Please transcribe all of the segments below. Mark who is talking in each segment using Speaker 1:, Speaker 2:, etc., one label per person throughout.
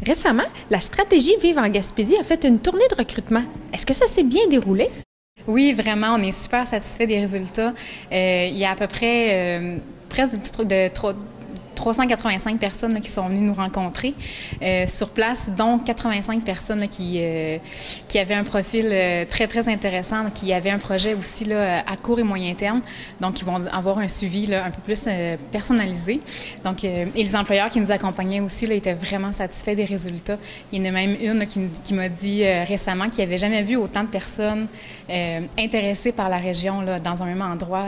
Speaker 1: Récemment, la stratégie Vive en Gaspésie a fait une tournée de recrutement. Est-ce que ça s'est bien déroulé?
Speaker 2: Oui, vraiment, on est super satisfait des résultats. Il y a à peu près presque 385 personnes là, qui sont venues nous rencontrer sur place, dont 85 personnes là, qui avaient un profil très, très intéressant, là, qui avaient un projet aussi là, à court et moyen terme. Donc, ils vont avoir un suivi là, un peu plus personnalisé. Donc, et les employeurs qui nous accompagnaient aussi là, étaient vraiment satisfaits des résultats. Il y en a même une là, qui m'a dit récemment qu'il n'avait jamais vu autant de personnes intéressées par la région là, dans un même endroit,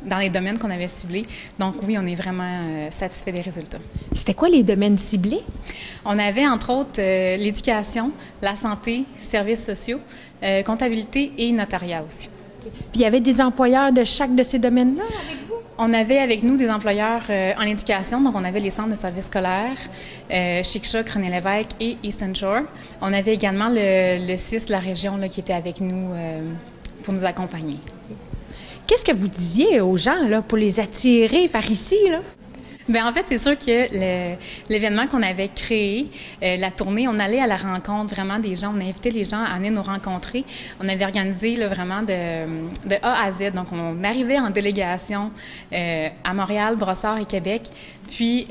Speaker 2: dans les domaines qu'on avait ciblés. Donc, oui, on est vraiment satisfait des résultats.
Speaker 1: C'était quoi les domaines ciblés?
Speaker 2: On avait, entre autres, l'éducation, la santé, services sociaux, comptabilité et notariat aussi.
Speaker 1: Puis il y avait des employeurs de chaque de ces domaines-là avec vous?
Speaker 2: On avait avec nous des employeurs en éducation, donc on avait les centres de services scolaires, Chic-Choc, René Lévesque et Eastern Shore. On avait également le CIS de la région là, qui était avec nous pour nous accompagner.
Speaker 1: Qu'est-ce que vous disiez aux gens là, pour les attirer par ici, là?
Speaker 2: Bien, en fait, c'est sûr que l'événement qu'on avait créé, la tournée, on allait à la rencontre vraiment des gens. On invitait les gens à venir nous rencontrer. On avait organisé là, vraiment de A à Z. Donc, on arrivait en délégation à Montréal, Brossard et Québec. Puis,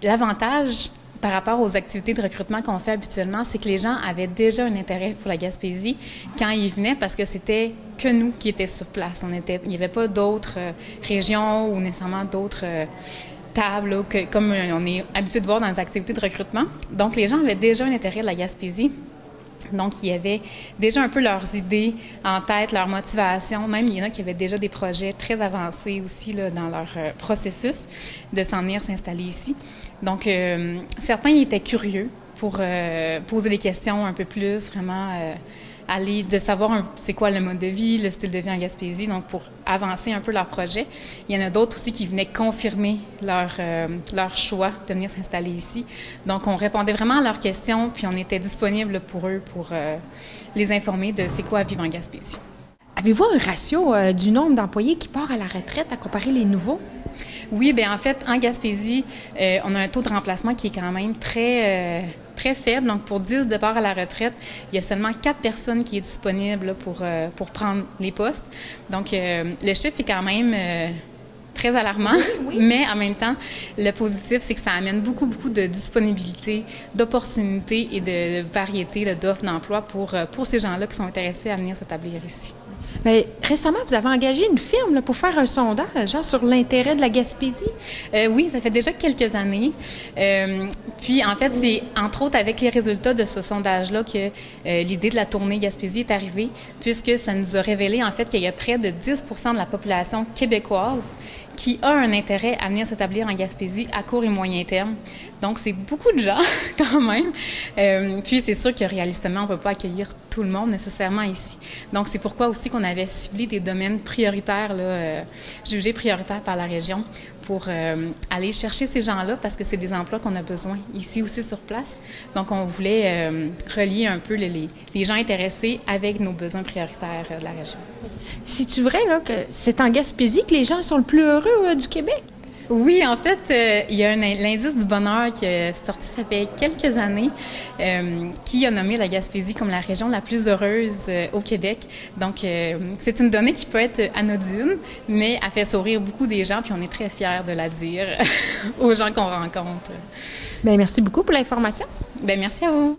Speaker 2: l'avantage par rapport aux activités de recrutement qu'on fait habituellement, c'est que les gens avaient déjà un intérêt pour la Gaspésie quand ils venaient parce que c'était que nous qui étions sur place. Il n'y avait pas d'autres régions ou nécessairement d'autres tables là, comme on est habitué de voir dans les activités de recrutement. Donc, les gens avaient déjà un intérêt de la Gaspésie. Donc, il y avait déjà un peu leurs idées en tête, leur motivation. Même, il y en a qui avaient déjà des projets très avancés aussi là, dans leur processus de s'en venir s'installer ici. Donc, certains étaient curieux pour poser des questions un peu plus, vraiment aller de savoir c'est quoi le mode de vie, le style de vie en Gaspésie, donc pour avancer un peu leur projet. Il y en a d'autres aussi qui venaient confirmer leur choix de venir s'installer ici. Donc, on répondait vraiment à leurs questions, puis on était disponible pour eux pour les informer de c'est quoi vivre en Gaspésie.
Speaker 1: Avez-vous un ratio du nombre d'employés qui part à la retraite à comparer les nouveaux?
Speaker 2: Oui, bien en fait, en Gaspésie, on a un taux de remplacement qui est quand même très faible. Donc, pour 10 départs à la retraite, il y a seulement 4 personnes qui sont disponibles pour prendre les postes. Donc, le chiffre est quand même très alarmant, oui. Mais en même temps, le positif, c'est que ça amène beaucoup de disponibilité, d'opportunités et de variété d'offres d'emploi pour ces gens-là qui sont intéressés à venir s'établir ici.
Speaker 1: Mais récemment, vous avez engagé une firme là, pour faire un sondage sur l'intérêt de la Gaspésie?
Speaker 2: Oui, ça fait déjà quelques années. Puis, en fait, c'est entre autres avec les résultats de ce sondage-là que l'idée de la tournée Gaspésie est arrivée, puisque ça nous a révélé, en fait, qu'il y a près de 10 % de la population québécoise qui a un intérêt à venir s'établir en Gaspésie à court et moyen terme. Donc, c'est beaucoup de gens, quand même. Puis, c'est sûr que réalistement, on ne peut pas accueillir tout le monde nécessairement ici. Donc, c'est pourquoi aussi qu'on avait ciblé des domaines prioritaires, là, jugés prioritaires par la région, pour aller chercher ces gens-là, parce que c'est des emplois qu'on a besoin ici aussi sur place. Donc, on voulait relier un peu les gens intéressés avec nos besoins prioritaires de la région.
Speaker 1: C'est-tu vrai là, que c'est en Gaspésie que les gens sont le plus heureux du Québec?
Speaker 2: Oui, en fait, il y a l'indice du bonheur qui est sorti, ça fait quelques années, qui a nommé la Gaspésie comme la région la plus heureuse au Québec. Donc, c'est une donnée qui peut être anodine, mais elle fait sourire beaucoup des gens, puis on est très fiers de la dire aux gens qu'on rencontre.
Speaker 1: Bien, merci beaucoup pour l'information.
Speaker 2: Bien, merci à vous.